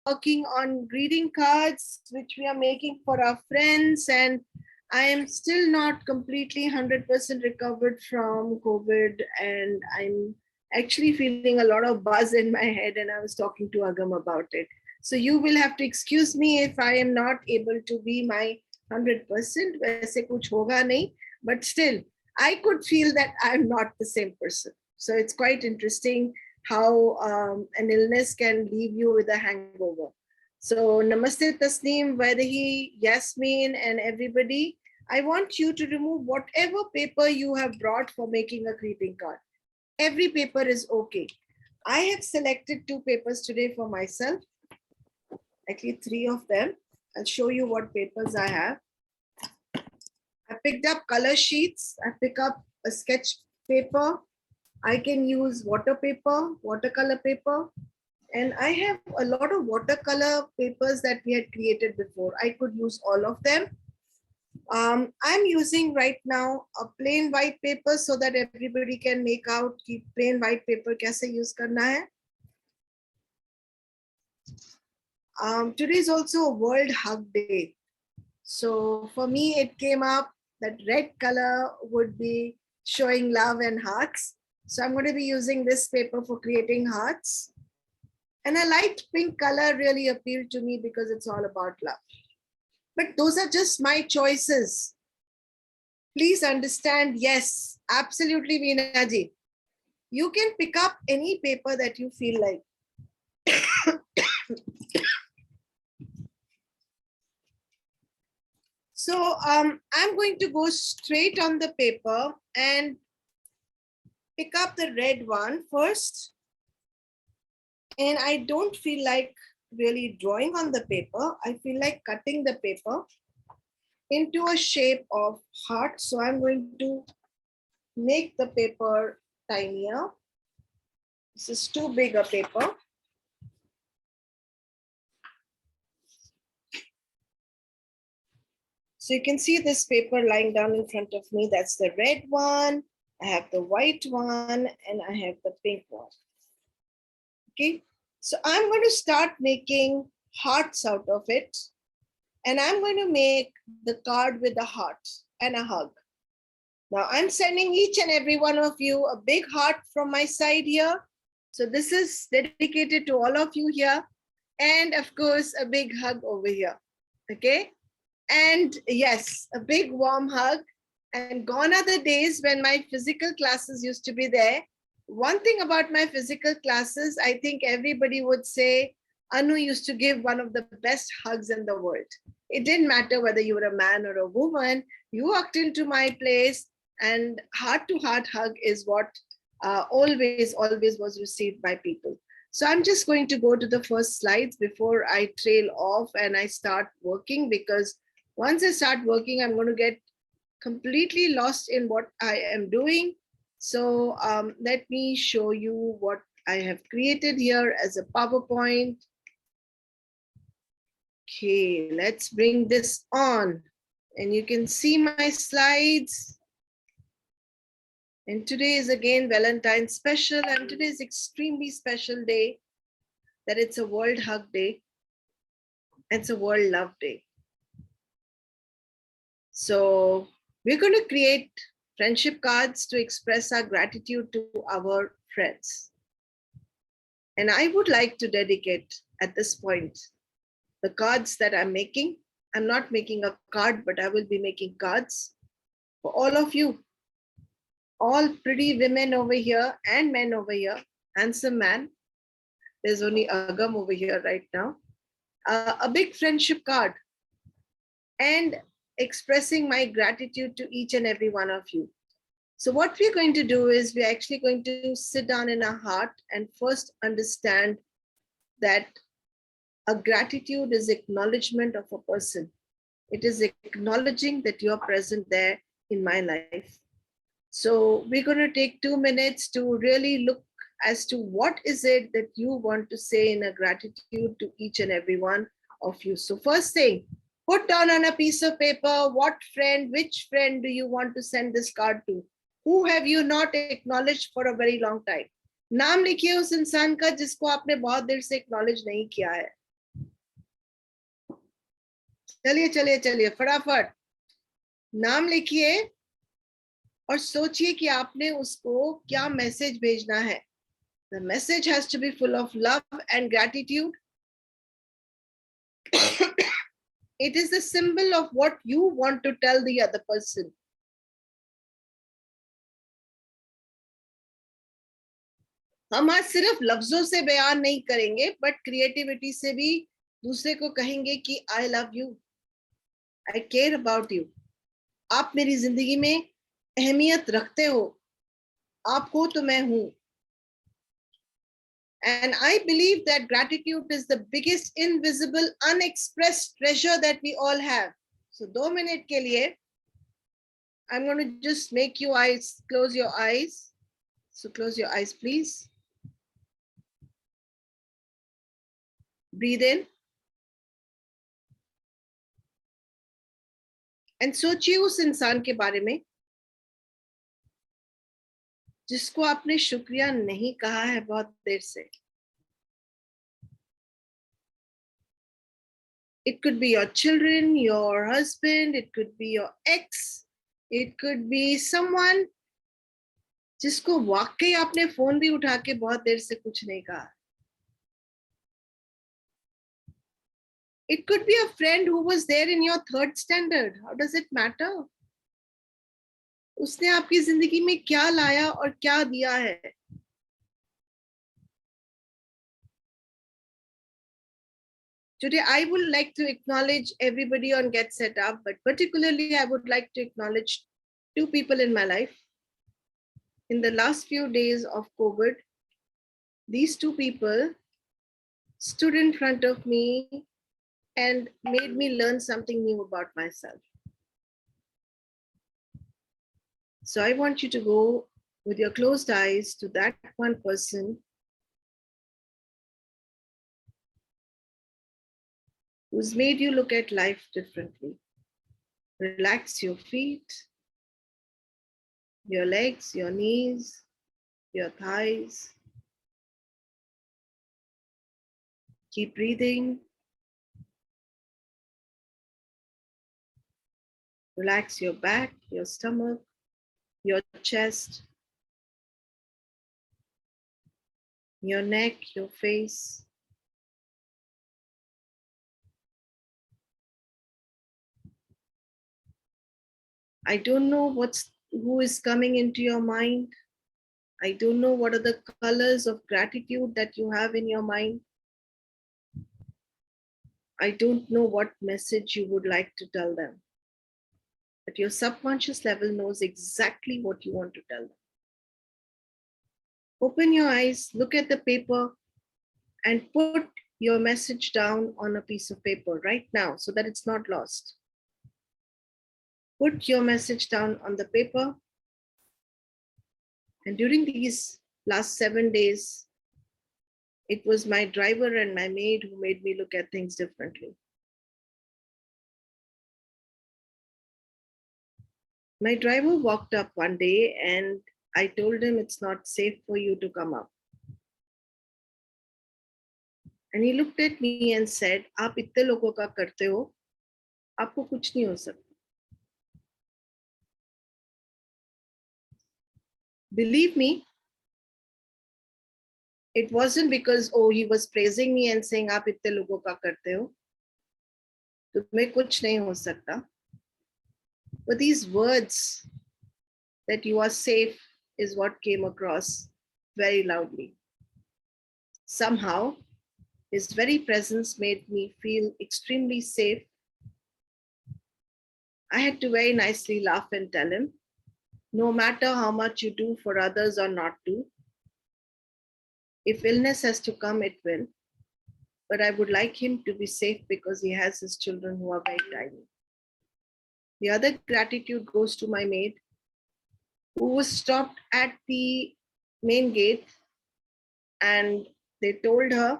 working on greeting cards, which we are making for our friends. And I am still not completely 100% recovered from COVID. And I'm actually feeling a lot of buzz in my head. And I was talking to Agam about it. So you will have to excuse me if I am not able to be my 100%. वैसे कुछ होगा नहीं, but still, I could feel that I'm not the same person. So it's quite interesting how an illness can leave you with a hangover. So Namaste Tasneem, Vaidehi, Yasmin, and everybody. I want you to remove whatever paper you have brought for making a greeting card. Every paper is okay. I have selected 2 papers today for myself, actually 3 of them. I'll show you what papers I have. I picked up color sheets. I pick up a sketch paper. I can use water paper, watercolor paper, and I have a lot of watercolor papers that we had created before. I could use all of them. I'm using right now a plain white paper so that everybody can make out कि plain white paper कैसे use करना है. Today is also a World Hug Day. So for me, it came up that red color would be showing love and hearts. So I'm going to be using this paper for creating hearts. And a light pink color really appealed to me because it's all about love. But those are just my choices. Please understand, yes, absolutely, Veena ji. You can pick up any paper that you feel like. So I'm going to go straight on the paper and pick up the red one first. And I don't feel like really drawing on the paper. I feel like cutting the paper into a shape of heart. So I'm going to make the paper tinier. This is too big a paper. So you can see this paper lying down in front of me. That's the red one. I have the white one and I have the pink one. Okay, so I'm going to start making hearts out of it. And I'm going to make the card with a heart and a hug. Now I'm sending each and every one of you a big heart from my side here. So this is dedicated to all of you here. And of course, a big hug over here. Okay. And yes, a big warm hug. And gone are the days when my physical classes used to be there. One thing about my physical classes, I think everybody would say, Anu used to give one of the best hugs in the world. It didn't matter whether you were a man or a woman. You walked into my place and heart-to-heart hug is what always was received by people. So I'm just going to go to the first slides before I trail off and I start working, because once I start working, I'm going to get completely lost in what I am doing. So let me show you what I have created here as a PowerPoint. Okay, let's bring this on. And you can see my slides. And today is again Valentine's special, and today is extremely special day that it's a World Hug Day. It's a World Love Day. So we're going to create friendship cards to express our gratitude to our friends. And I would like to dedicate at this point the cards that I'm making. I'm not making a card, but I will be making cards for all of you. All pretty women over here and men over here, handsome man. There's only Agam over here right now. A big friendship card and expressing my gratitude to each and every one of you. So what we're going to do is we're actually going to sit down in our heart and first understand that a gratitude is acknowledgement of a person. It is acknowledging that you're present there in my life. So we're going to take 2 minutes to really look as to what is it that you want to say in a gratitude to each and every one of you. So first thing, put down on a piece of paper, what friend, which friend do you want to send this card to? Who have you not acknowledged for a very long time? नाम लिखिए उस इंसान का जिसको आपने बहुत देर से acknowledge नहीं किया है. चलिए चलिए चलिए फटाफट नाम लिखिए और सोचिए कि आपने उसको क्या मैसेज भेजना है. The message has to be full of love and gratitude. It is the symbol of what you want to tell the other person. हम आज सिर्फ लफ्जों से बयान नहीं करेंगे, बट क्रिएटिविटी से भी दूसरे को कहेंगे कि I love you, I care about you, आप मेरी जिंदगी में अहमियत रखते हो, आप हो तो मैं हूं. And I believe that gratitude is the biggest invisible unexpressed treasure that we all have. So 2 minutes के लिए I'm going to just make you eyes, close your eyes. So close your eyes, please. Breathe in. And सोचिए उस इंसान के बारे में जिसको आपने शुक्रिया नहीं कहा है बहुत देर से. It could be your children, your husband, it could be your ex, it could be someone जिसको वाकई आपने फोन भी उठा के बहुत देर से कुछ नहीं कहा. It could be a friend who was there in your 3rd standard. How does it matter? उसने आपकी जिंदगी में क्या लाया और क्या दिया है. Today, I would like to acknowledge everybody on Get Set Up, but particularly I would like to acknowledge 2 people in my life. In the last few days of COVID, these 2 people stood in front of me and made me learn something new about myself. So I want you to go with your closed eyes to that one person who's made you look at life differently. Relax your feet, your legs, your knees, your thighs. Keep breathing. Relax your back, your stomach, your chest, your neck, your face. I don't know who is coming into your mind. I don't know what are the colors of gratitude that you have in your mind. I don't know what message you would like to tell them. But your subconscious level knows exactly what you want to tell them. Open your eyes, look at the paper, and put your message down on a piece of paper right now so that it's not lost. Put your message down on the paper. And during these last 7 days, it was my driver and my maid who made me look at things differently. My driver walked up one day and I told him it's not safe for you to come up. And he looked at me and said, "आप इतने लोगों का करते हो, आपको कुछ नहीं हो सकता." Believe me, it wasn't because, oh, he was praising me and saying, "आप इतने लोगों का करते हो, तुम्हें कुछ नहीं हो सकता." But these words that you are safe is what came across very loudly. Somehow, his very presence made me feel extremely safe. I had to very nicely laugh and tell him, no matter how much you do for others or not do, if illness has to come, it will. But I would like him to be safe because he has his children who are very tiny. The other gratitude goes to my maid, who was stopped at the main gate and they told her,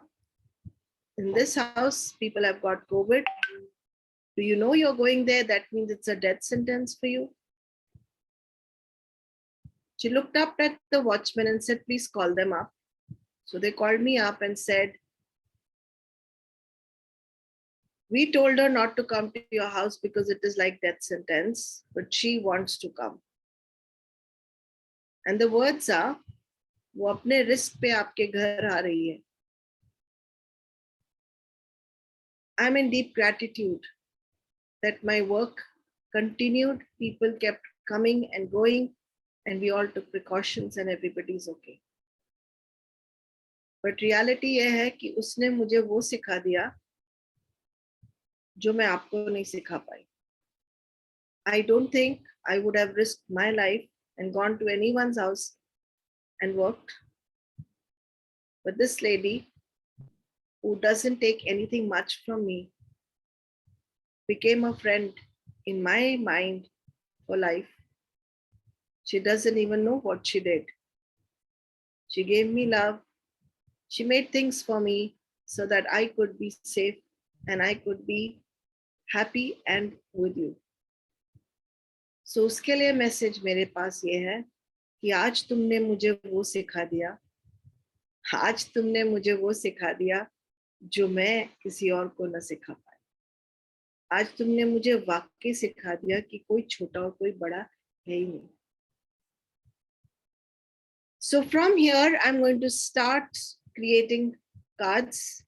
in this house, people have got COVID. Do you know you're going there? That means it's a death sentence for you. She looked up at the watchman and said, please call them up. So they called me up and said, We told her not to come to your house because it is like death sentence, but she wants to come. And the words are, वो अपने risk पे आपके घर आ रही है. I'm in deep gratitude that my work continued. People kept coming and going, and we all took precautions, and everybody's okay. But reality ये है कि उसने मुझे वो सिखा दिया जो मैं आपको नहीं सिखा पाई. I don't think I would have risked my life and gone to anyone's house and worked. But this lady, who doesn't take anything much from me, became a friend in my mind for life. She doesn't even know what she did. She gave me love. She made things for me so that I could be safe and I could be happy and with you. So उसके लिए message मेरे पास ये है कि आज तुमने मुझे वो सिखा दिया, आज तुमने मुझे वो सिखा दिया जो मैं किसी और को न सिखा पाई. आज तुमने मुझे वाकई सिखा दिया कि कोई छोटा और कोई बड़ा है ही नहीं. So from here, I'm going to start creating cards.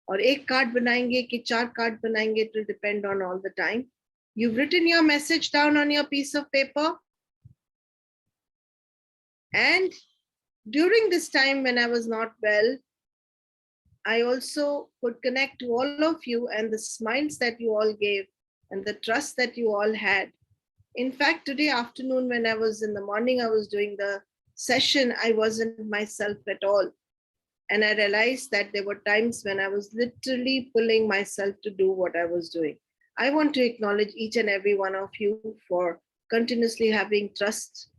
और एक कार्ड बनाएंगे कि 4 कार्ड बनाएंगे, it will depend on all the time. You've written your message down on your piece of paper. And during this time when I was not well, I also could connect to all of you and the smiles that you all gave and the trust that you all had. In fact, today afternoon, when I was in the morning, I was doing the session, I wasn't myself at all. And I realized that there were times when I was literally pulling myself to do what I was doing. I want to acknowledge each and every one of you for continuously having trust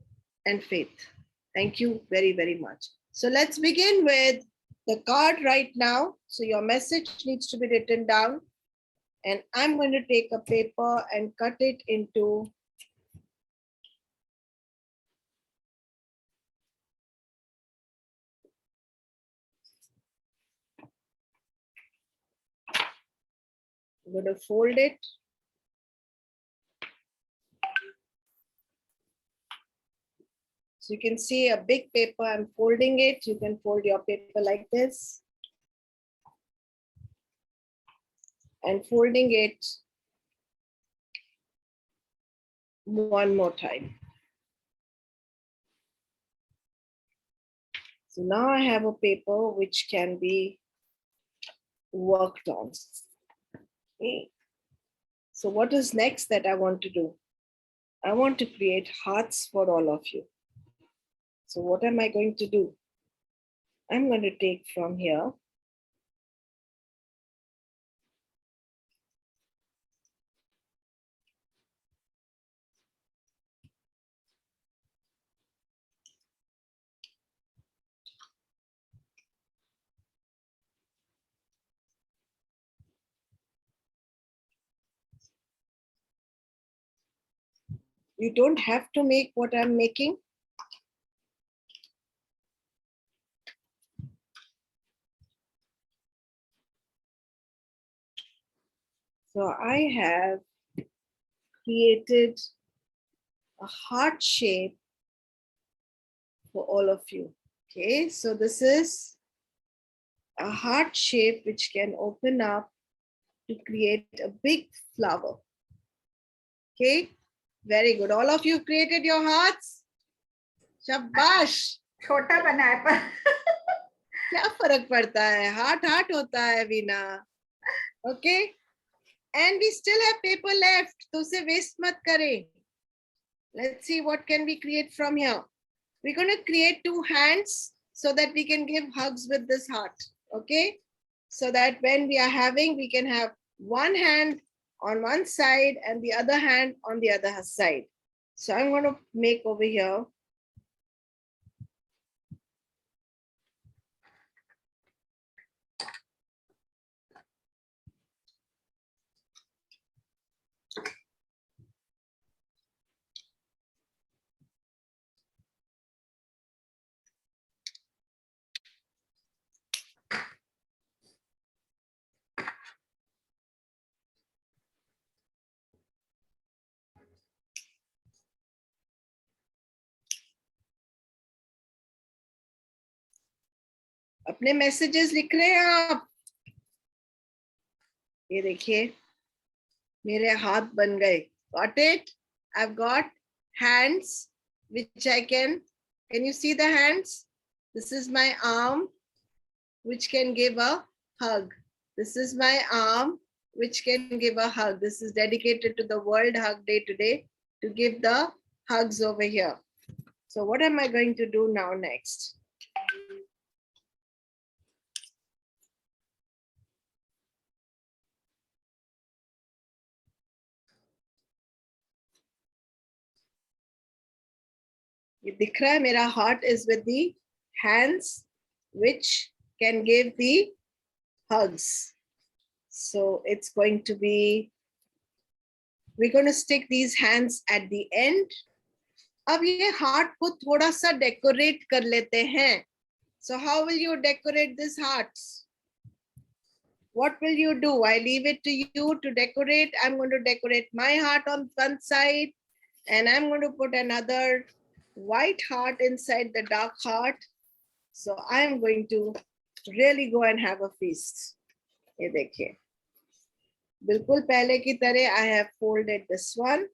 and faith. Thank you very, very much. So let's begin with the card right now. So your message needs to be written down. And I'm going to take a paper and cut it into I'm going to fold it. So you can see a big paper, I'm folding it. You can fold your paper like this. And folding it one more time. So now I have a paper which can be worked on. Okay. So what is next that I want to do? I want to create hearts for all of you. So what am I going to do? I'm going to take from here. You don't have to make what I'm making. So I have created a heart shape for all of you. Okay, so this is a heart shape which can open up to create a big flower. Okay, very good. All of you created your hearts. शाबाश. छोटा बना है पर क्या फर्क पड़ता है, heart heart होता है Veena. Okay, and we still have paper left, तो उसे waste मत करें. Let's see what can we create from here. We're going to create 2 hands so that we can give hugs with this heart. Okay, so that when we are having, we can have one hand on one side and the other hand on the other side. So I'm going to make over here अपने messages लिख रहे हैं आप? ये देखिए मेरे हाथ बन गए. Got it? I've got hands which I can you see the hands? This is my arm which can give a hug. This is my arm which can give a hug. This is dedicated to the World Hug Day today to give the hugs over here. So what am I going to do now next? ये दिख रहा है मेरा heart is with the hands which can give the hugs. So it's going to be, we're going to stick these hands at the end. अब ये heart को थोड़ा सा decorate कर लेते हैं. So how will you decorate this hearts? What will you do? I leave it to you to decorate. I'm going to decorate my heart on one side and I'm going to put another white heart inside the dark heart. So I'm going to really go and have a feast. ये देखिए बिल्कुल पहले की तरह I have folded this one.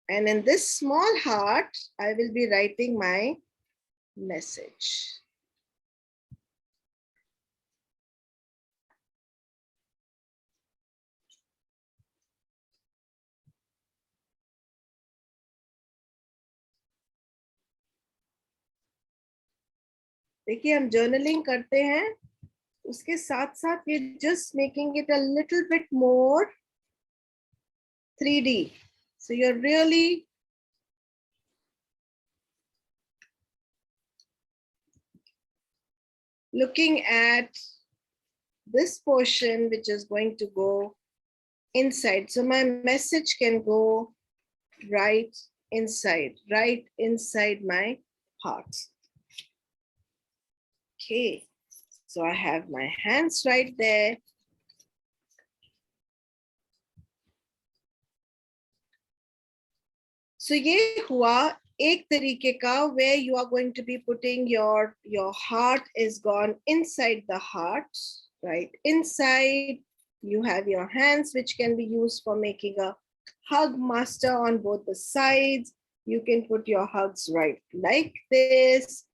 And in this small heart, I will be writing my message. देखिए हम journaling करते हैं उसके साथ साथ ये just making it a little bit more 3D. So you're really looking at this portion which is going to go inside. So my message can go right inside my heart. Okay, so I have my hands right there. So ये हुआ एक तरीके का where you are going to be putting your heart is gone inside the heart, right? Inside you have your hands which can be used for making a hug master on both the sides. You can put your hugs right like this,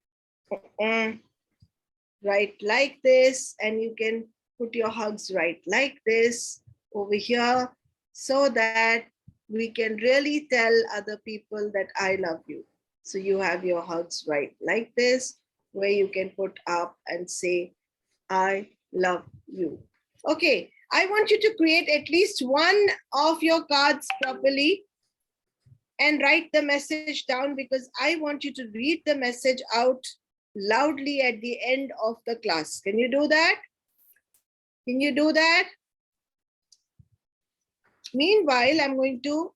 right like this, and you can put your hugs right like this over here so that we can really tell other people that I love you. So you have your hugs right like this, where you can put up and say, I love you. Okay, I want you to create at least one of your cards properly and write the message down because I want you to read the message out loudly at the end of the class. Can you do that? Can you do that? Meanwhile, I'm going to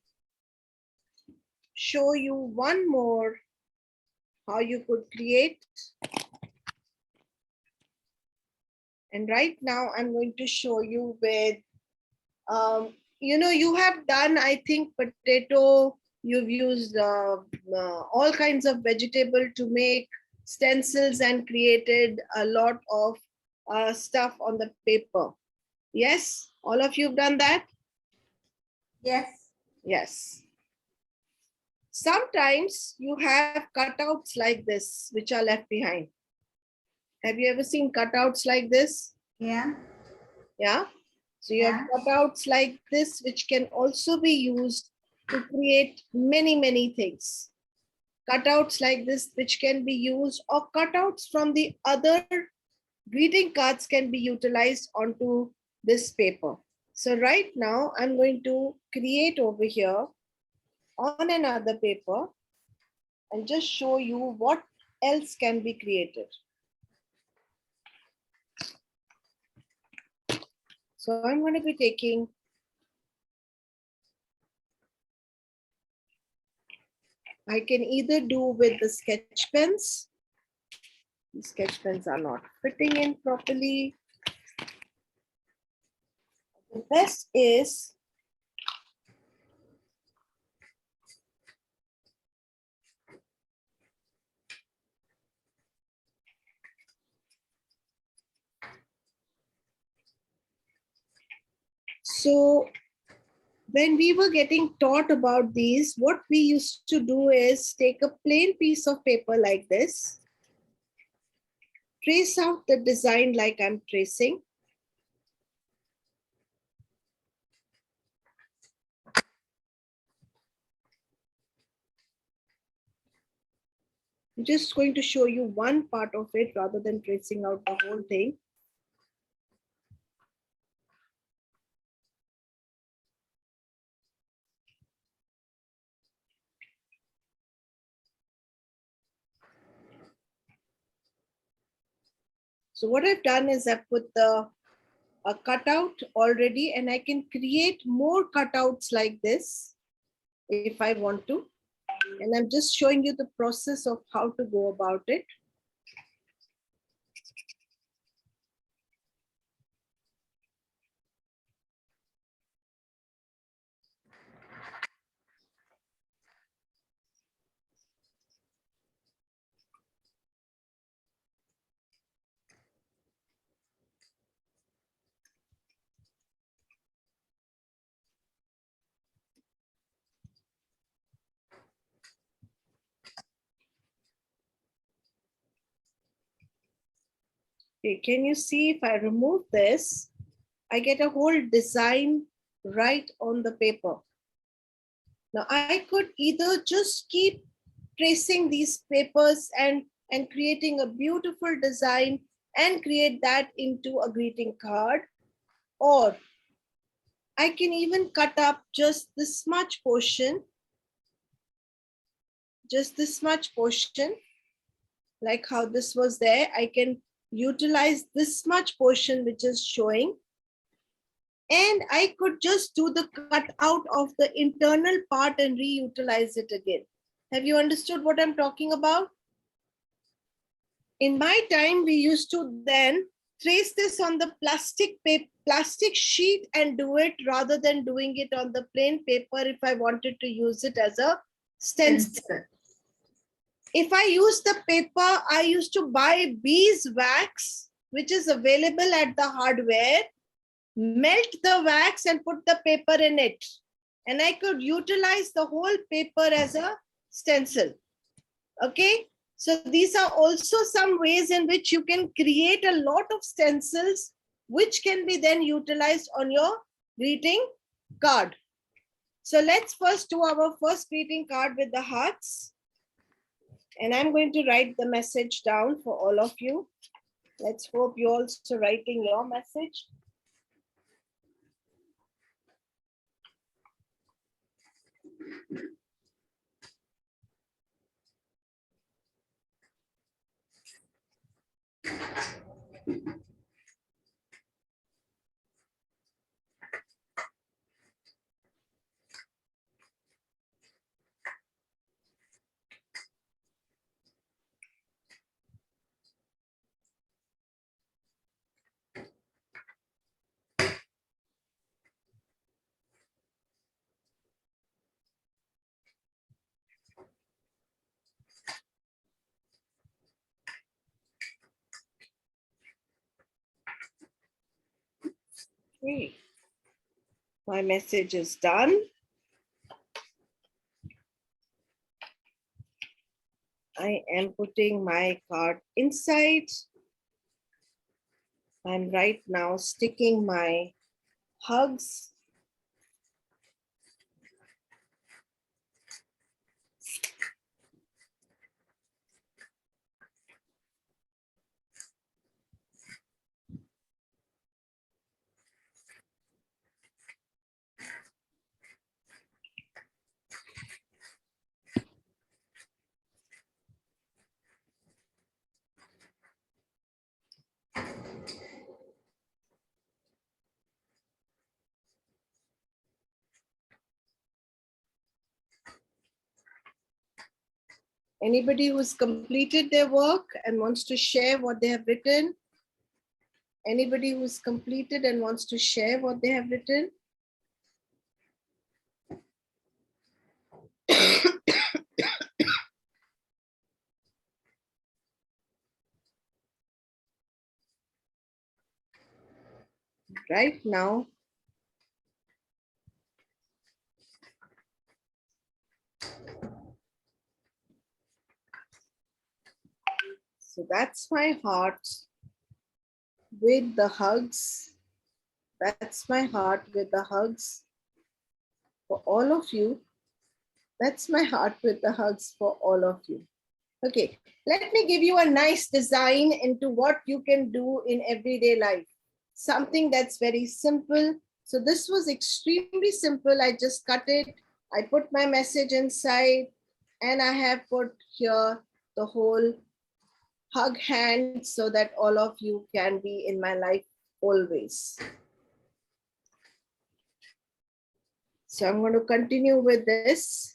show you one more how you could create. And right now I'm going to show you with, you have done, I think, potato, you've used all kinds of vegetable to make stencils and created a lot of stuff on the paper. Yes, all of you have done that? Yes. Yes. Sometimes you have cutouts like this, which are left behind. Have you ever seen cutouts like this? Yeah. Yeah. So you have cutouts like this, which can also be used to create many, many things. Cutouts like this, which can be used, or cutouts from the other greeting cards can be utilized onto this paper. So right now I'm going to create over here on another paper and just show you what else can be created. So I'm going to be taking I can either do with the sketch pens. The sketch pens are not fitting in properly. The best is So when we were getting taught about these, what we used to do is take a plain piece of paper like this, trace out the design like I'm tracing. I'm just going to show you one part of it rather than tracing out the whole thing. So what I've done is I've put a cutout already, and I can create more cutouts like this if I want to. And I'm just showing you the process of how to go about it. Okay, can you see if I remove this, I get a whole design right on the paper. Now I could either just keep tracing these papers and creating a beautiful design and create that into a greeting card, or I can even cut up just this much portion, like how this was there. I can utilize this much portion which is showing, and I could just do the cut out of the internal part and reutilize it again. Have you understood what I'm talking about? In my time, we used to then trace this on the plastic sheet and do it rather than doing it on the plain paper if I wanted to use it as a stencil. If I use the paper, I used to buy beeswax, which is available at the hardware, melt the wax and put the paper in it. And I could utilize the whole paper as a stencil. Okay. So these are also some ways in which you can create a lot of stencils, which can be then utilized on your greeting card. So let's first do our first greeting card with the hearts. And I'm going to write the message down for all of you. Let's hope you're also writing your message. Okay. My message is done. I am putting my card inside. I'm right now sticking my hugs. Anybody who's completed their work and wants to share what they have written? Anybody who's completed and wants to share what they have written? Right now, So that's my heart with the hugs. That's my heart with the hugs for all of you. That's my heart with the hugs for all of you. Okay, let me give you a nice design into what you can do in everyday life. Something that's very simple. So this was extremely simple. I just cut it. I put my message inside and I have put here the whole hug hand so that all of you can be in my life always. So I'm going to continue with this.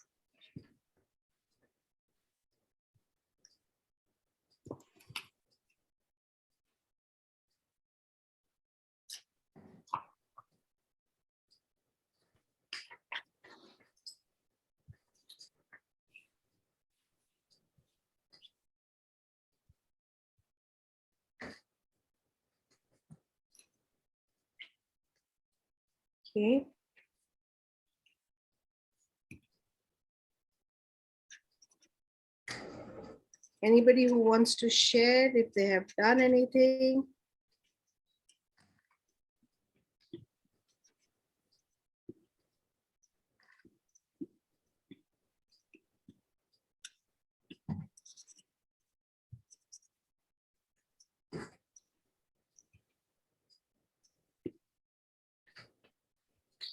Okay. Anybody who wants to share if they have done anything?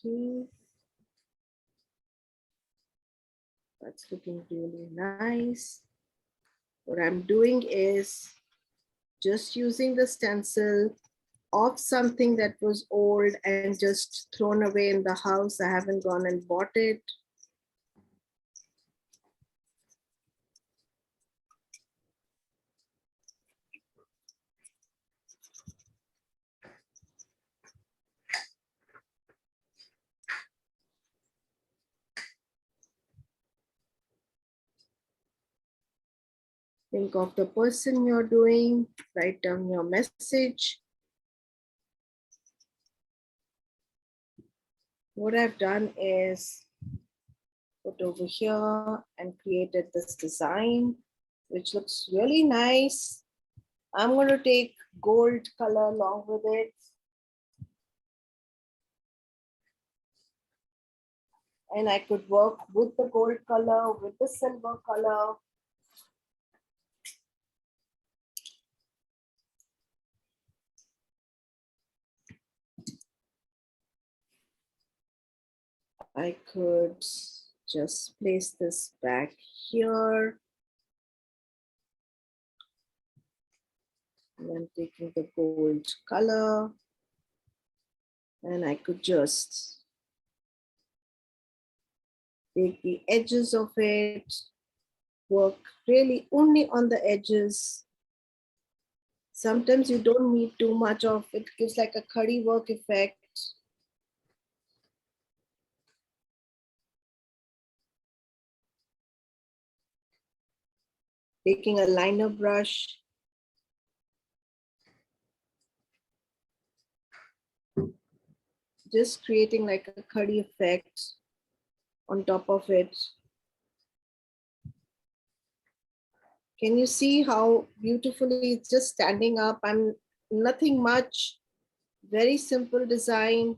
Okay. That's looking really nice. What I'm doing is just using the stencil of something that was old and just thrown away in the house. I haven't gone and bought it. Think of the person you're doing, write down your message. What I've done is put over here and created this design, which looks really nice. I'm going to take gold color along with it. And I could work with the gold color, with the silver color. I could just place this back here. And I'm taking the gold color. And I could just take the edges of it, work really only on the edges. Sometimes you don't need too much of it, gives like a curry work effect. Taking a liner brush. Just creating like a curry effect on top of it. Can you see how beautifully it's just standing up? I'm nothing much, very simple design.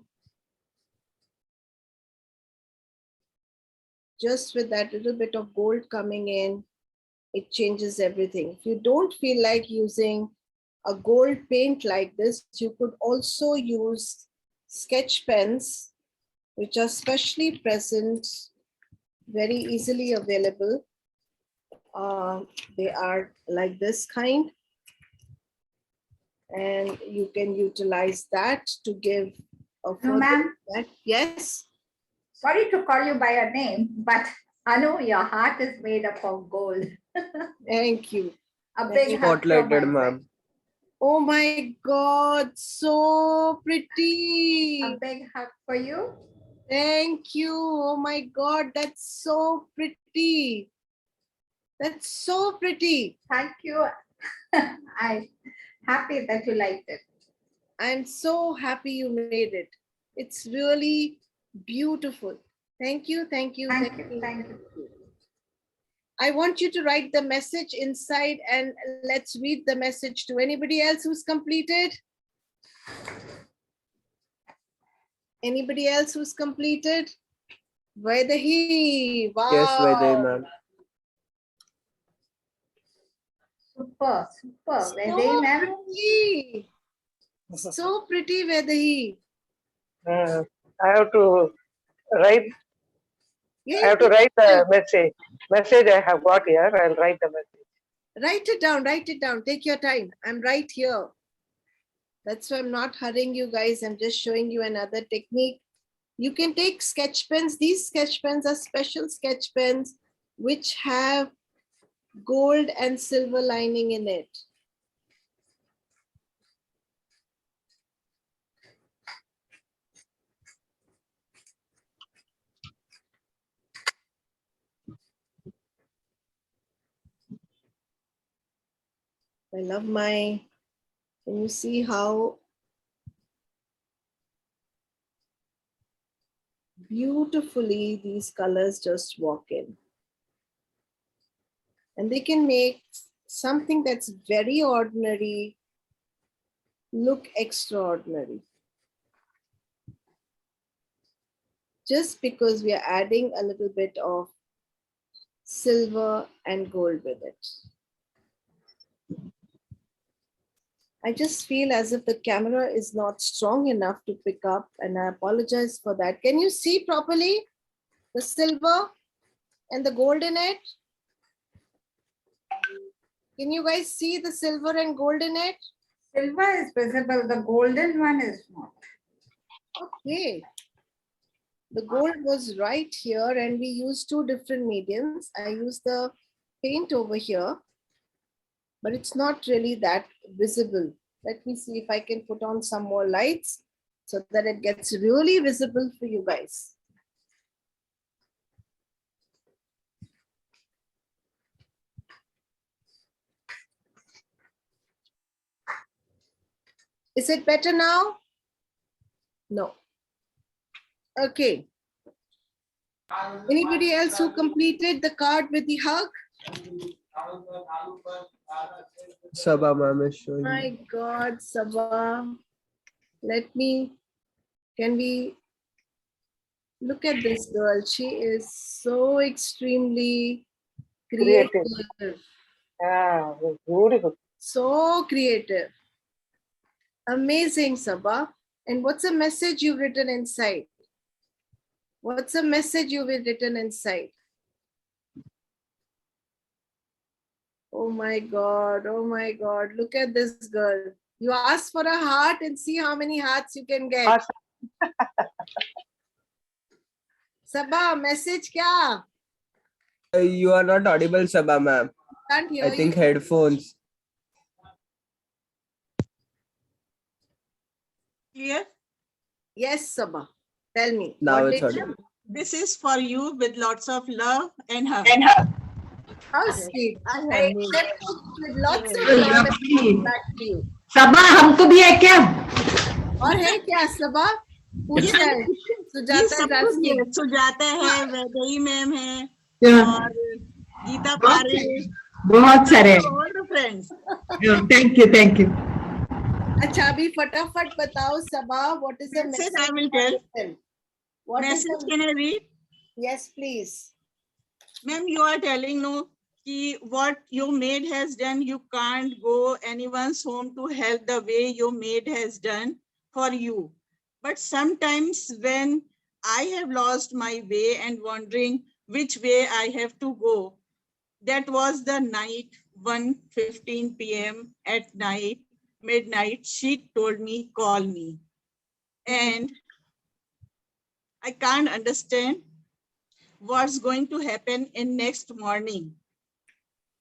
Just with that little bit of gold coming in, it changes everything. If you don't feel like using a gold paint like this, you could also use sketch pens, which are specially present, very easily available. They are like this kind. And you can utilize that to give a No, ma'am. Yes. Sorry to call you by your name, but Anu, your heart is made up of gold. Thank you. A big hug from Spotlighted, my ma'am. side. Oh my God, so pretty. A big hug for you. Thank you. Oh my God, that's so pretty. That's so pretty. Thank you. I'm happy that you liked it. I'm so happy you made it. It's really beautiful. Thank you, thank you, Thank you. Thank you. I want you to write the message inside and let's read the message to anybody else who's completed. Anybody else who's completed? Vaidehi, wow. Yes, Vaidehi ma'am. Super, super. So Vaidehi ma'am. pretty. So pretty, Vaidehi. I have to write. Yeah, I have to write the message. Message I have got here. I'll write the message. write it down, write it down. Take your time. I'm right here. That's why I'm not hurrying you guys. I'm just showing you another technique. You can take sketch pens. These sketch pens are special sketch pens which have gold and silver lining in it. I love my, can you see how beautifully these colors just walk in? And they can make something that's very ordinary look extraordinary. Just because we are adding a little bit of silver and gold with it. I just feel as if the camera is not strong enough to pick up, and I apologize for that. Can you see properly the silver and the gold in it? Can you guys see the silver and gold in it? Silver is visible, the golden one is not. Okay. The gold was right here, and we used two different mediums. I used the paint over here, but it's not really that visible. Let me see if I can put on some more lights so that it gets really visible for you guys. Is it better now? No. Okay. Anybody else who completed the card with the hug? Sabha ma'am is showing. My God, Sabha. Let me, can we look at this girl? She is so extremely creative. Yeah, beautiful. So creative. Amazing, Sabha. And what's the message you've written inside? What's the message you've written inside? Oh my God. Oh my God. Look at this girl. You ask for a heart and see how many hearts you can get. Sabha, message kya? You are not audible, Sabha ma'am. Can't hear I think you. headphones. Clear? Yes, Sabha. Tell me. Now what it's did you- audible. This is for you with lots of love and hug. How sweet. I have I made accept it with lots of Yeah. love and give back to you. सबा हमको भी है क्या? और है क्या सबा? पूछ रहा है. ये सुजाता is सब कुछ asking. है. सुजाता है, वैदेही मैम है, Yeah. और गीता पारे. बहुत सारे. All the friends. Thank you, thank you. अच्छा अभी फटाफट बताओ सबा. What is the Message message? I will tell. What is Message the, can I read? yes, please. Ma'am, you are telling no कि what your maid has done, you can't go anyone's home to help the way your maid has done for you. But sometimes when I have lost my way and wondering which way I have to go, that was the night, 1:15 p.m. at night, midnight, she told me, call me. And I can't understand what's going to happen in next morning.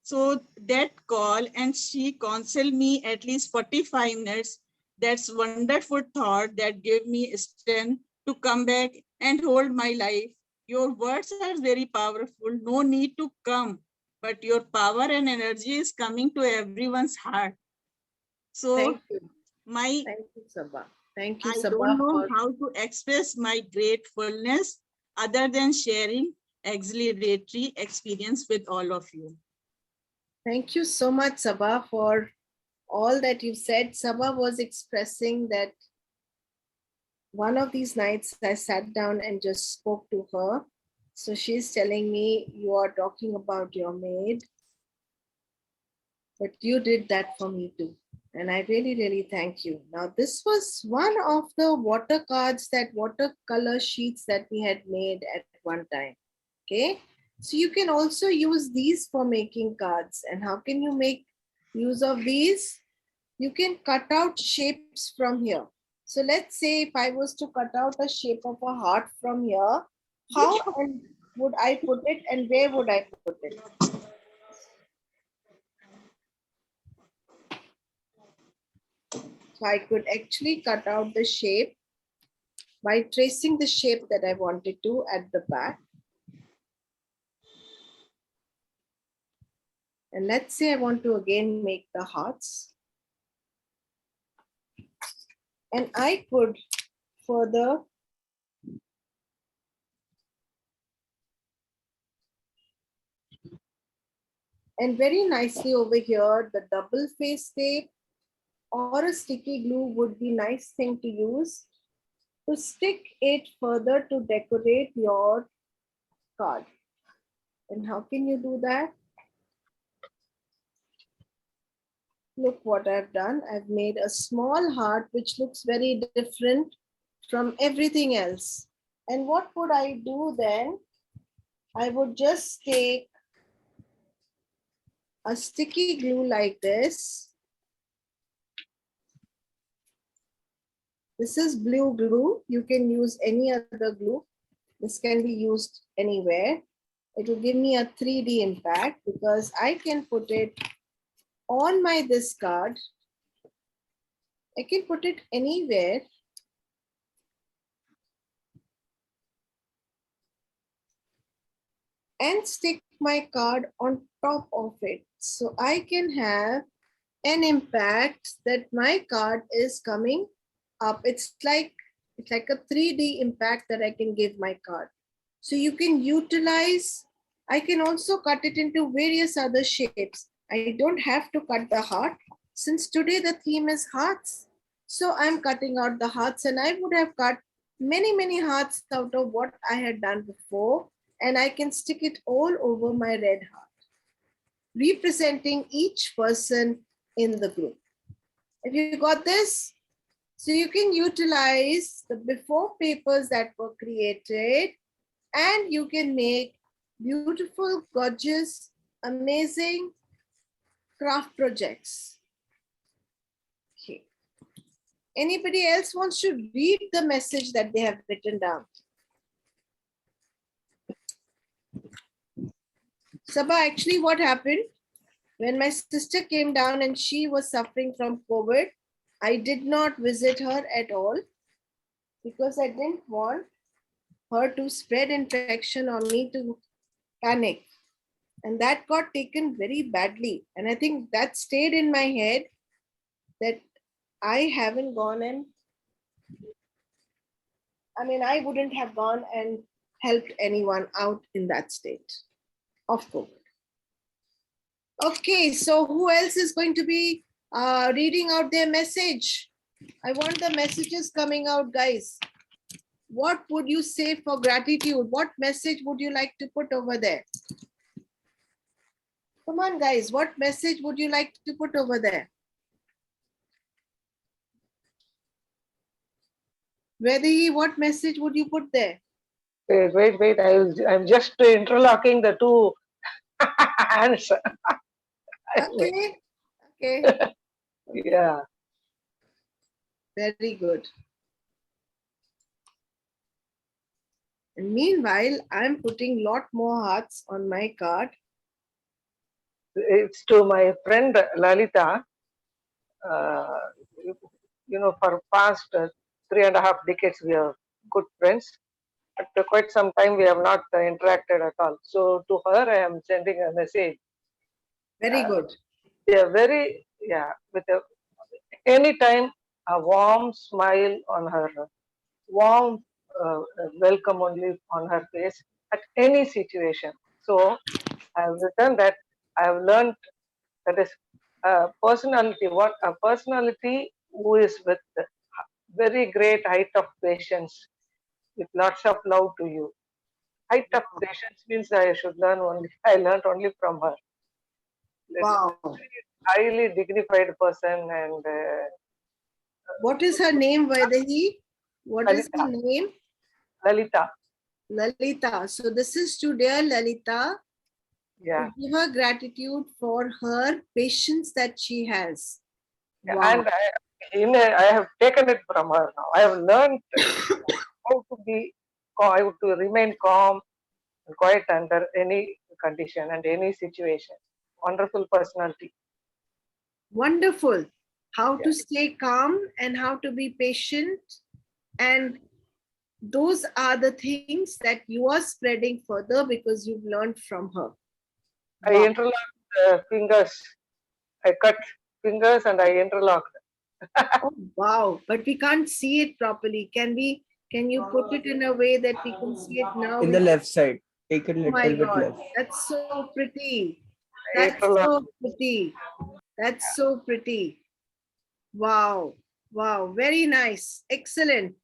So that call, and she counseled me at least 45 minutes. That's wonderful thought that gave me strength to come back and hold my life. Your words are very powerful. No need to come, but your power and energy is coming to everyone's heart. So Thank you. my Thank you, Sabha. Thank you, I Sabha. don't know for- how to express my gratefulness other than sharing exhilarating experience with all of you. Thank you so much, Sabha, for all that you said. Sabha was expressing that one of these nights I sat down and just spoke to her. So she's telling me, you are talking about your maid, but you did that for me too. And I really, really thank you. Now, this was one of the water cards, that watercolor sheets that we had made at one time. Okay. So you can also use these for making cards. And how can you make use of these? You can cut out shapes from here. So let's say if I was to cut out a shape of a heart from here, how and would I put it and where would I put it? So I could actually cut out the shape by tracing the shape that I wanted to at the back. And let's say I want to again make the hearts. And I could further and very nicely over here, the double face tape or a sticky glue would be nice thing to use to stick it further to decorate your card. And how can you do that? Look what I've done. I've made a small heart which looks very different from everything else. And what would I do then? I would just take a sticky glue like this. This is blue glue. You can use any other glue. This can be used anywhere. It will give me a 3D impact because I can put it on my this card. I can put it anywhere. And stick my card on top of it. So I can have an impact that my card is coming up. It's like a 3D impact that I can give my card. So you can utilize, I can also cut it into various other shapes. I don't have to cut the heart. Since today the theme is hearts, so I'm cutting out the hearts, and I would have cut many, many hearts out of what I had done before, and I can stick it all over my red heart, representing each person in the group. Have you got this? So you can utilize the before papers that were created, and you can make beautiful, gorgeous, amazing craft projects. Okay. Anybody else wants to read the message that they have written down? Sabha, actually what happened when my sister came down and she was suffering from COVID, I did not visit her at all because I didn't want her to spread infection or me to panic. And that got taken very badly. And I think that stayed in my head that I haven't gone and, I wouldn't have gone and helped anyone out in that state of COVID. Okay, so who else is going to be reading out their message? I want the messages coming out, guys. What would you say for gratitude? What message would you like to put over there? Come on, guys. What message would you like to put over there? Vaidehi, what message would you put there? Wait. I'm just interlocking the two hands. Okay. Yeah. Very good. And meanwhile, I'm putting lot more hearts on my card. It's to my friend Lalita. For past 3.5 decades, we are good friends. After quite some time, we have not interacted at all. So to her, I am sending a message. Very good. Anytime a warm smile on her, warm welcome only on her face. at any situation. So I have written that I have learned that is personality. What a personality who is with very great height of patience, with lots of love to you. Height of patience means I should learn only. I learned only from her. Wow. Highly dignified person and What is her name, Vaidehi? What is her name? Lalita. Lalita. So this is to dear Lalita. Yeah. Give her gratitude for her patience that she has. Wow. And I have taken it from her now. I have learned how to be, how to remain calm and quiet under any condition and any situation. Wonderful personality. Wonderful. How to stay calm and how to be patient. And those are the things that you are spreading further because you've learned from her. I interlocked fingers. I cut fingers and I interlocked. Oh, wow. But we can't see it properly. Can you put it in a way that we can see it now? In the left side. Take it a Oh my little bit God. left. That's so pretty. I That's so pretty. That's so pretty. Wow. Wow. Very nice. Excellent.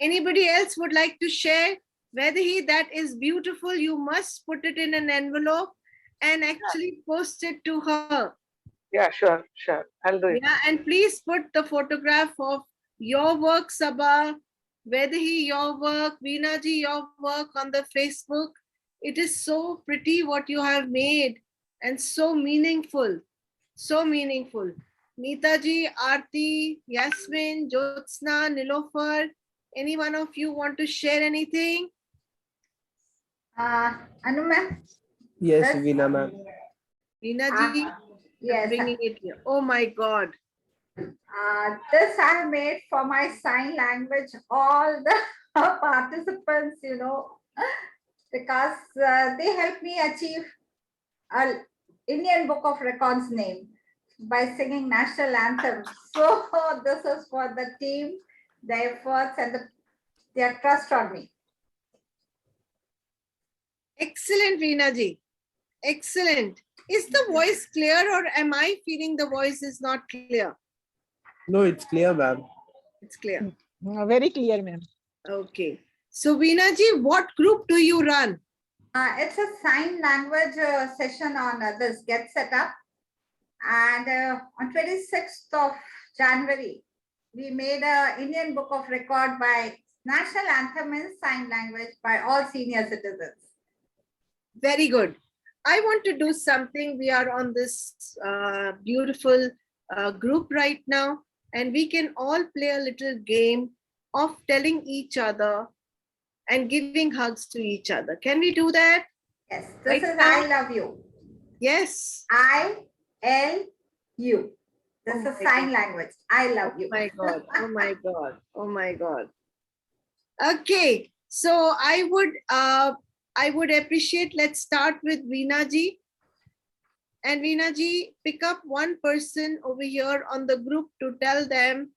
Anybody else would like to share? Vaidehi, that is beautiful. You must put it in an envelope and actually post it to her. Yeah, sure. I'll do it. Yeah, and please put the photograph of your work, Sabha, Vaidehi, your work, Veena-ji, your work on the Facebook. It is so pretty what you have made and so meaningful. So meaningful. Neetaji, Aarti, Yasmin, Jyotsna, Nilofer, any one of you want to share anything? Anu ma'am? Yes, Yes. Veena ma'am. Veena-ji, Yes. bringing it here. Oh my God. This I made for my sign language, all the participants, because they helped me achieve an Indian Book of Records name by singing national anthem. So this is for the team, their efforts and their trust on me. Excellent, Veena-ji. Excellent. Is the voice clear or am I feeling the voice is not clear? No, it's clear, ma'am. It's clear. Very clear, ma'am. Okay. So Veena-ji, what group do you run? It's a sign language session on this Get Set Up. And on 26th of January, we made an Indian Book of Record by National Anthem in Sign Language by all senior citizens. Very good. I want to do something. We are on this beautiful group right now, and we can all play a little game of telling each other and giving hugs to each other. Can we do that? Yes, this Right is now? I love you. Yes. I-L-U. This Oh is my sign God. language. I love Oh you. my God. Oh my God. Oh my God. Okay. So I would appreciate, let's start with Veena-ji. And Veena-ji, pick up one person over here on the group to tell them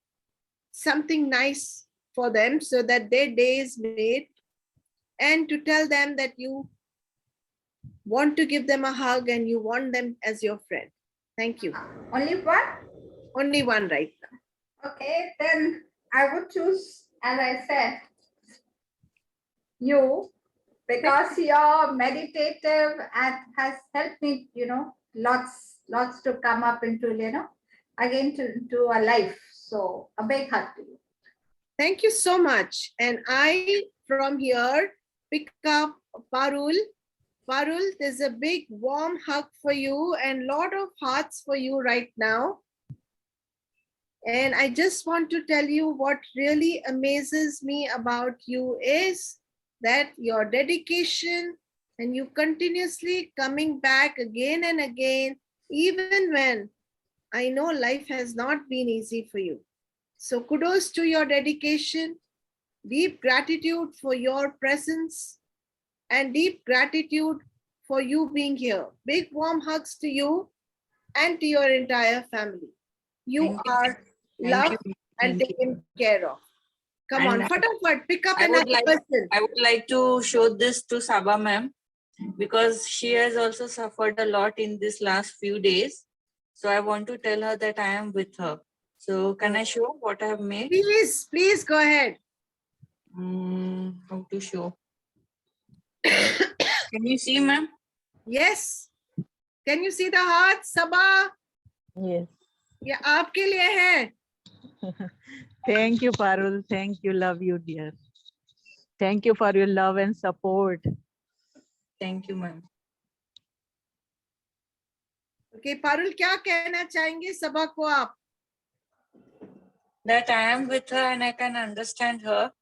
something nice for them so that their day is made, and to tell them that you want to give them a hug and you want them as your friend. Thank you. Only one? Only one right now. Okay, then I would choose, as I said, you, because you're meditative and has helped me, lots to come up into, again to a life. So a big hug to you. Thank you so much. And I, from here, pick up Parul. Parul, there's a big warm hug for you and lot of hearts for you right now. And I just want to tell you what really amazes me about you is that your dedication and you continuously coming back again and again, even when I know life has not been easy for you. So kudos to your dedication, deep gratitude for your presence, and deep gratitude for you being here. Big warm hugs to you and to your entire family. You are loved and taken care of. Come on, And fatafat, pick up I would another like- person. I would like to show this to Sabha ma'am because she has also suffered a lot in this last few days. So I want to tell her that I am with her. So can I show what I have made? Please go ahead. How to show? Can you see, ma'am? Yes. Can you see the heart, Sabah? Yes. ये आपके लिए है. Thank you, Parul. Thank you. Love you, dear. Thank you for your love and support. Thank you, ma'am. Okay, Parul क्या कहना चाहेंगे सबा को आप? That I am with her and I can understand her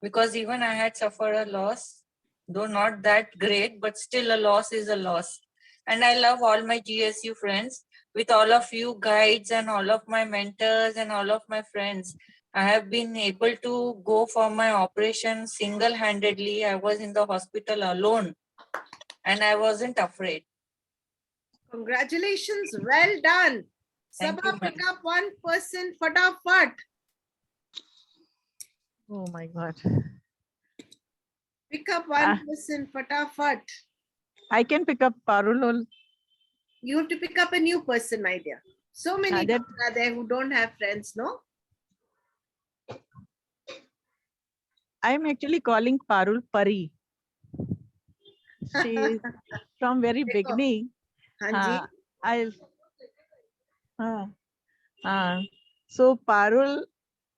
because even I had suffered a loss, though not that great, but still a loss is a loss. And I love all my GSU friends. With all of you guides and all of my mentors and all of my friends, I have been able to go for my operation single-handedly. I was in the hospital alone and I wasn't afraid. Congratulations, well done. Thank Sabah, you, ma'am. pick up one person, fatafat. Oh my God. Pick up one Ah. person, fatafat. I can pick up Parul. You have to pick up a new person, my dear. So many that- people are there who don't have friends, no? I'm actually calling Parul Pari. She is from very देखो, beginning. हाँ जी. So Parul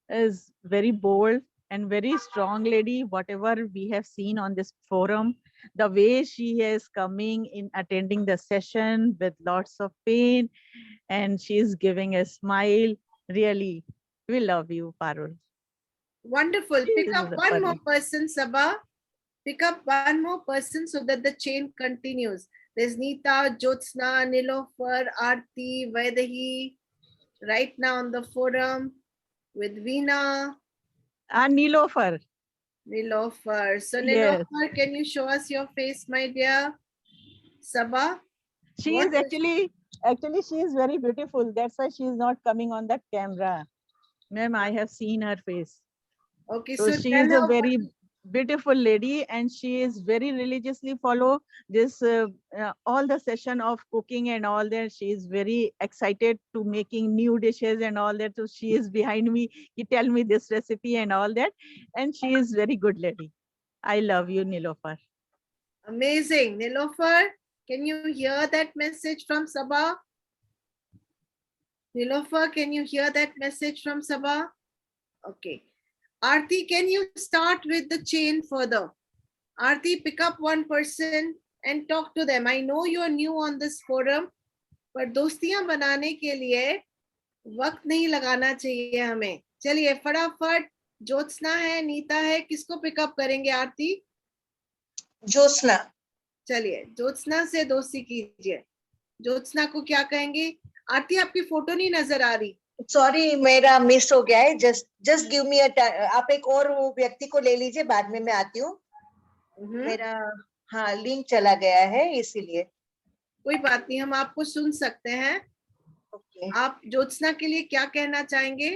is very bold and very strong lady. Whatever we have seen on this forum, the way she is coming in attending the session with lots of pain, and she is giving a smile. Really, we love you, Parul. Wonderful. Pick This up is a one more funny. person, Sabah. Pick up one more person so that the chain continues. There's Neeta, Jyotsna, Nilofer, Aarti, Vaidehi, right now on the forum with Veena, Nilofer. Nilofer. So Yes. Nilofer, can you show us your face, my dear? Sabah? She What is is- actually she is very beautiful. That's why she is not coming on that camera. Ma'am, I have seen her face. Okay, So so she tell is her a what- very beautiful lady and she is very religiously follow this all the session of cooking and all that. She is very excited to making new dishes and all that. So she is behind me. He tell me this recipe and all that. And she is very good lady. I love you, Nilofer. Amazing. Nilofer, can you hear that message from Sabah? Nilofer, can you hear that message from Sabah? Okay. Aarti, can you start with the chain further? Aarti, pick up one person and talk to them. I know you are new on this forum, but दोस्तियां बनाने के लिए वक्त नहीं लगाना चाहिए हमें. चलिए फटाफट ज्योत्सना है, नीता है, किसको पिकअप करेंगे आरती? ज्योत्सना. चलिए ज्योत्सना से दोस्ती कीजिए. ज्योत्सना को क्या कहेंगे? आरती आपकी फोटो नहीं नजर आ रही. सॉरी मेरा मिस हो गया है. जस्ट गिव मी आप एक और वो व्यक्ति को ले लीजिए, बाद में मैं आती हूँ. मेरा हाँ लिंक चला गया है इसीलिए. कोई बात नहीं, हम आपको सुन सकते हैं. ओके. आप ज्योत्सना के लिए क्या कहना चाहेंगे?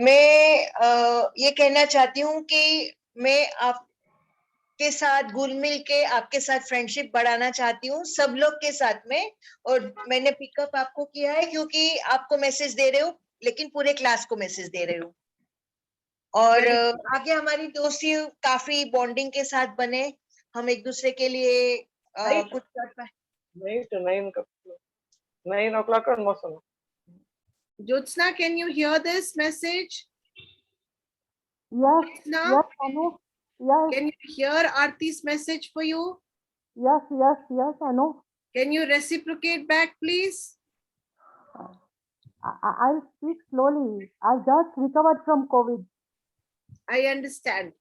मैं ये कहना चाहती हूँ कि मैं आपके साथ घुल मिल के आपके साथ फ्रेंडशिप बढ़ाना चाहती हूँ सब लोग के साथ में. और मैंने पिकअप आपको किया है क्योंकि आपको मैसेज दे रहे हो, लेकिन पूरे क्लास को मैसेज दे रहे हो. और आगे हमारी दोस्ती काफी बॉन्डिंग के साथ बने, हम एक दूसरे के लिए कुछ कर पाए. 8 to 9 o'clock almost. Jyotsna, can you hear this message? Yes, Jyotsna, yes, Anu. Yes, can you hear Aarti's message for you? yes, yes, yes, Anu. Can you reciprocate back, please? I'll speak slowly. I just recovered from COVID. I understand.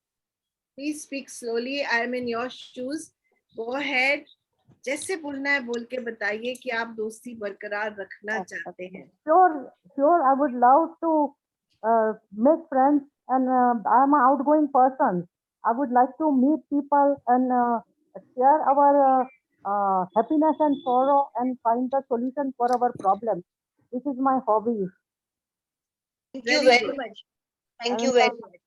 Please speak slowly. I am in your shoes. Go ahead. जैसे बोलना है बोल के बताइए कि आप दोस्ती बरकरार रखना चाहते हैं. Sure, sure, I would love to make friends, and I'm an outgoing person. I would like to meet people and share our happiness and sorrow and find the solution for our problems. This is my hobby. Thank you Very very good. much. Thank you And, very much.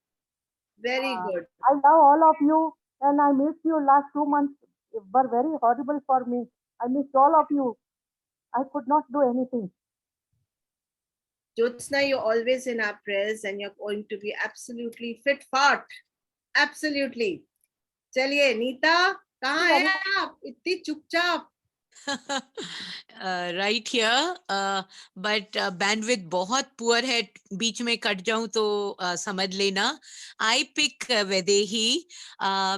Very good. I love all of you, and I missed you last 2 months. Were very horrible for me. I missed all of you. I could not do anything. Jyotsna, you're always in our prayers and you're going to be absolutely fit fart. Absolutely. चलिए नीता, कहाँ है आप? इतनी चुपचाप. Right here but bandwidth बहुत poor है, बीच में कट जाऊं तो समझ लेना. I pick Vaidehi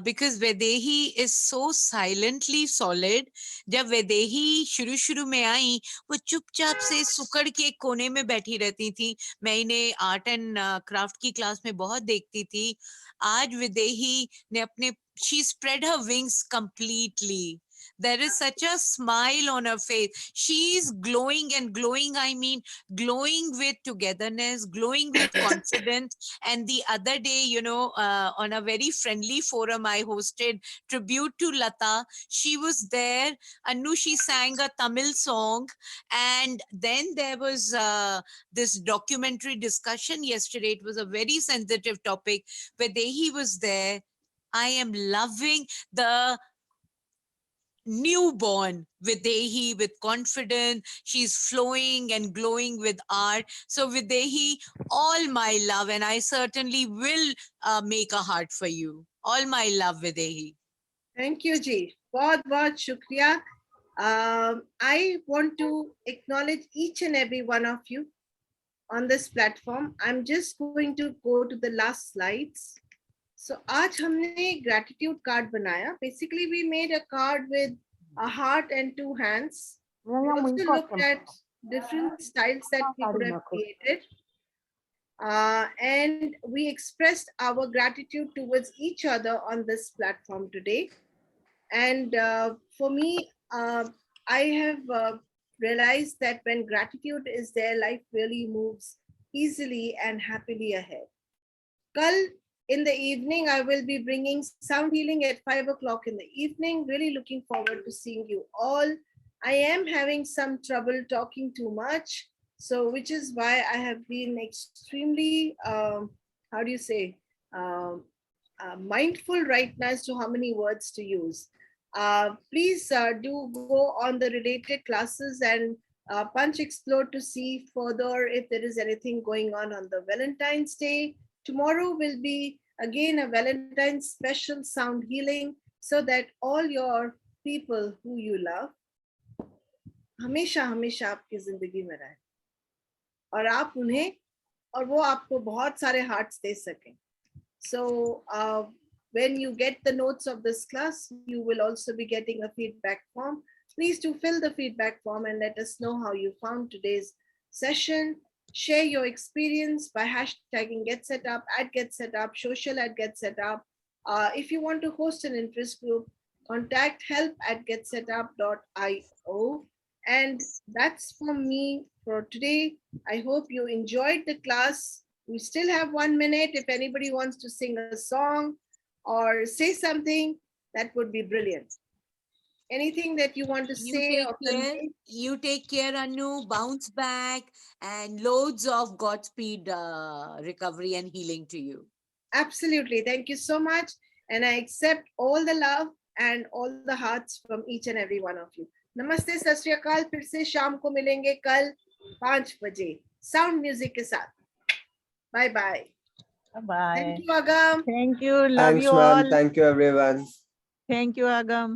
because Vaidehi is so silently solid. जब वैदेही शुरू में आई वो चुपचाप से सुकड़ के कोने में बैठी रहती थी. मैं इन्हें आर्ट एंड क्राफ्ट की क्लास में बहुत देखती थी. आज वैदेही ने अपने she spread her wings completely. There is such a smile on her face. She is glowing and glowing. I mean, glowing with togetherness, glowing with confidence. And the other day, you know, on a very friendly forum, I hosted tribute to Lata. She was there. Anu, she sang a Tamil song. And then there was this documentary discussion yesterday. It was a very sensitive topic where he was there. I am loving the newborn Videhi with confidence. She's flowing and glowing with art. So Videhi, all my love, and I certainly will make a heart for you. All my love, Videhi. Thank you, Ji. बहुत शुक्रिया. I want to acknowledge each and every one of you on this platform. I'm just going to go to the last slides. So आज हमने gratitude card बनाया. Basically, we made a card with a heart and 2 hands. We also looked at different styles that we could have created. And we expressed our gratitude towards each other on this platform today. And for me, I have realized that when gratitude is there, life really moves easily and happily ahead. Kal in the evening, I will be bringing sound healing at 5 o'clock in the evening. Really looking forward to seeing you all. I am having some trouble talking too much, so which is why I have been extremely, how do you say, mindful right now as to how many words to use. Please do go on the related classes and Punch Explore to see further if there is anything going on the Valentine's Day. Tomorrow will be again a Valentine's special sound healing so that all your people who you love हमेशा हमेशा आपकी जिंदगी में रहे और आप उन्हें और वो आपको बहुत सारे hearts दे सकें. So when you get the notes of this class, you will also be getting a feedback form. Please do fill the feedback form and let us know how you found today's session. Share your experience by hashtagging GetSetUp, @GetSetUp, social @GetSetUp. If you want to host an interest group, contact help@getsetup.io. And that's from me for today. I hope you enjoyed the class. We still have 1 minute. If anybody wants to sing a song or say something, that would be brilliant. Anything that you want to say? You take care, Anu. Bounce back and loads of Godspeed recovery and healing to you. Absolutely. Thank you so much. And I accept all the love and all the hearts from each and every one of you. Namaste, Sat Shri Akal. फिर से शाम को मिलेंगे कल 5 बजे sound music के साथ. Bye bye. Bye. Thank you, Agam. Thank you. Love Thanks, you ma'am. all. Thank you, everyone. Thank you, Agam.